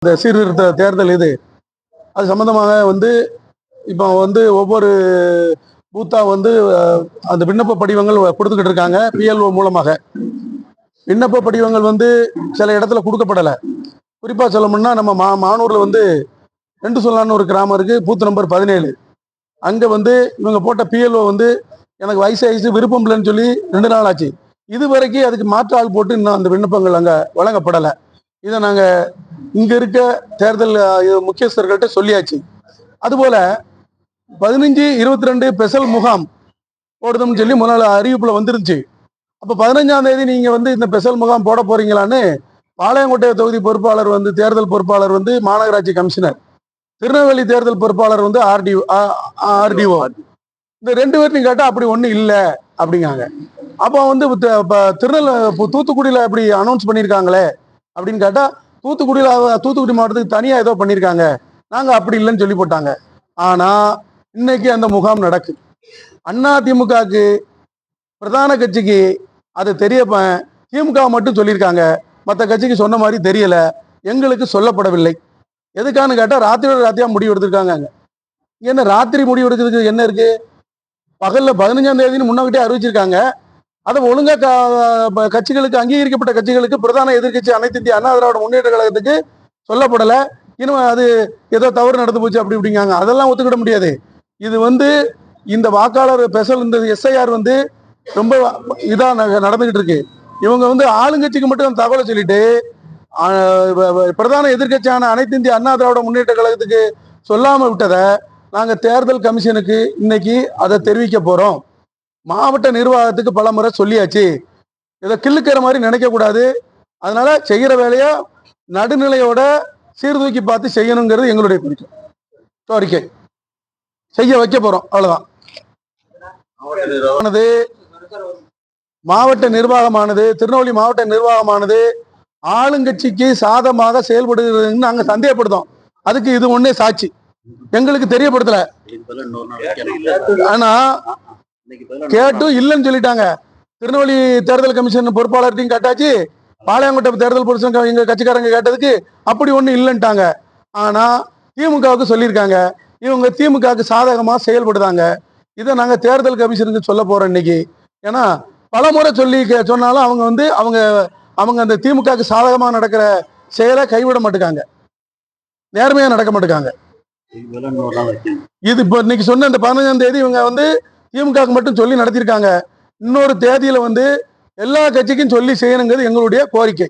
இந்த சீர்திருத்த தேர்தல் இது அது சம்பந்தமாக இப்போ ஒவ்வொரு பூத்தா அந்த விண்ணப்ப படிவங்கள் கொடுத்துக்கிட்டு இருக்காங்க. பிஎல்ஓ மூலமாக விண்ணப்ப படிவங்கள் சில இடத்துல கொடுக்கப்படலை. குறிப்பா சொல்லணும்னா நம்ம மானூர்ல ரெண்டு சொல்லான்னு ஒரு கிராமம் இருக்கு, பூத் நம்பர் 17. அங்க இவங்க போட்ட பிஎல்ஓ எனக்கு வயசு விருப்பம் இல்லைன்னு சொல்லி 2 நாள் ஆச்சு. இது வரைக்கும் அதுக்கு மாற்று ஆள் போட்டு இன்னும் அந்த விண்ணப்பங்கள் அங்க வழங்கப்படலை. இதை நாங்க இங்க இருக்க தேர்தல் முக்கியஸ்தர்கள்ட்ட சொல்லியாச்சு. அதுபோல 15-22 ஸ்பெஷல் முகாம் போடுதுன்னு சொல்லி முதல்ல அறிவிப்புல வந்துருந்துச்சு. அப்ப 15ஆம் தேதி நீங்க இந்த ஸ்பெஷல் முகாம் போட போறீங்களான்னு பாளையங்கோட்டை தொகுதி பொறுப்பாளர் தேர்தல் பொறுப்பாளர் மாநகராட்சி கமிஷனர், திருநெல்வேலி தேர்தல் பொறுப்பாளர் ஆர்டிஓ இந்த 2 பேர்த்தையும் கேட்டா அப்படி ஒண்ணும் இல்லை அப்படிங்காங்க. அப்போ தூத்துக்குடியில அப்படி அனௌன்ஸ் பண்ணியிருக்காங்களே அப்படின்னு கேட்டா, தூத்துக்குடி மாவட்டத்துக்கு தனியா ஏதோ பண்ணியிருக்காங்க, நாங்க அப்படி இல்லைன்னு சொல்லி போட்டாங்க. ஆனா இன்னைக்கு அந்த முகாம் நடக்கு. அதிமுகவுக்கு பிரதான கட்சிக்கு அது தெரியப்ப திமுக மட்டும் சொல்லியிருக்காங்க, மற்ற கட்சிக்கு சொன்ன மாதிரி தெரியல, எங்களுக்கு சொல்லப்படவில்லை. எதுக்கான்னு கேட்டா ராத்திரியா முடிவு எடுத்திருக்காங்க. என்ன ராத்திரி முடிவு எடுக்கிறதுக்கு என்ன இருக்கு? பகல்ல 15ஆம் தேதி முன்னகிட்டே அறிவிச்சிருக்காங்க. அதை ஒழுங்கா கட்சிகளுக்கு, அங்கீகரிக்கப்பட்ட கட்சிகளுக்கு, பிரதான எதிர்கட்சி அனைத்து இந்திய அண்ணா திராவிட முன்னேற்ற கழகத்துக்கு சொல்லப்படலை. இன்னும் அது ஏதோ தவறு நடந்து போச்சு அப்படி இப்படிங்காங்க. அதெல்லாம் ஒத்துக்கிட முடியாது. இது இந்த வாக்காளர் ஸ்பெஷல் இந்த எஸ்ஐஆர் ரொம்ப இதா நடந்துகிட்டு இருக்கு. இவங்க ஆளுங்கட்சிக்கு மட்டும் அந்த தகவலை சொல்லிட்டு பிரதான எதிர்கட்சியான அனைத்து இந்திய அண்ணா திராவிட முன்னேற்ற கழகத்துக்கு சொல்லாம விட்டதை நாங்க தேர்தல் கமிஷனுக்கு இன்னைக்கு அதை தெரிவிக்க போறோம். மாவட்ட நிர்வாகத்துக்கு பல முறை சொல்லியாச்சு. இதை கிள்ளுக்கிற மாதிரி நினைக்க கூடாது. அதனால செய்யற வேலைய நடுநிலையோட சீர்தூக்கி பார்த்து செய்யணுங்கிறது எங்களுடைய கோரிக்கை. செய்ய வைக்க போறோம், அவ்வளவுதான். மாவட்ட நிர்வாகமானது, திருநெல்வேலி மாவட்ட நிர்வாகமானது ஆளுங்கட்சிக்கு சாதமாக செயல்படுகிறதுன்னு நாங்க சந்தேகப்படுதோம். அதுக்கு இது ஒன்னே சாட்சி. எங்களுக்கு தெரியப்படுத்தல, ஆனா கேட்டும் இல்லைன்னு சொல்லிட்டாங்க. திருநெல்வேலி தேர்தல் கமிஷன் பொறுப்பாளர்கிட்டையும் கேட்டாச்சு, பாளையங்கோட்டை தேர்தல் பொறுப்பு எங்க கட்சிக்காரங்க கேட்டதுக்கு அப்படி ஒண்ணு இல்லைன்ட்டாங்க. ஆனா திமுகவுக்கு சொல்லியிருக்காங்க, இவங்க திமுகவுக்கு சாதகமா செயல்படுதாங்க. இதை நாங்க தேர்தல் கமிஷனுக்கு சொல்ல போறோம் இன்னைக்கு. ஏன்னா பல முறை சொன்னாலும் அவங்க அந்த திமுகவுக்கு சாதகமா நடக்கிற செயலை கைவிட மாட்டுக்காங்க, நேர்மையா நடக்க மாட்டுக்காங்க. இது இப்போ இன்னைக்கு சொன்ன இந்த 15ஆம் தேதி இவங்க திமுகவுக்கு மட்டும் சொல்லி நடத்திருக்காங்க. இன்னொரு தேதியில எல்லா கட்சிக்கும் சொல்லி செய்யணுங்கிறது எங்களுடைய கோரிக்கை.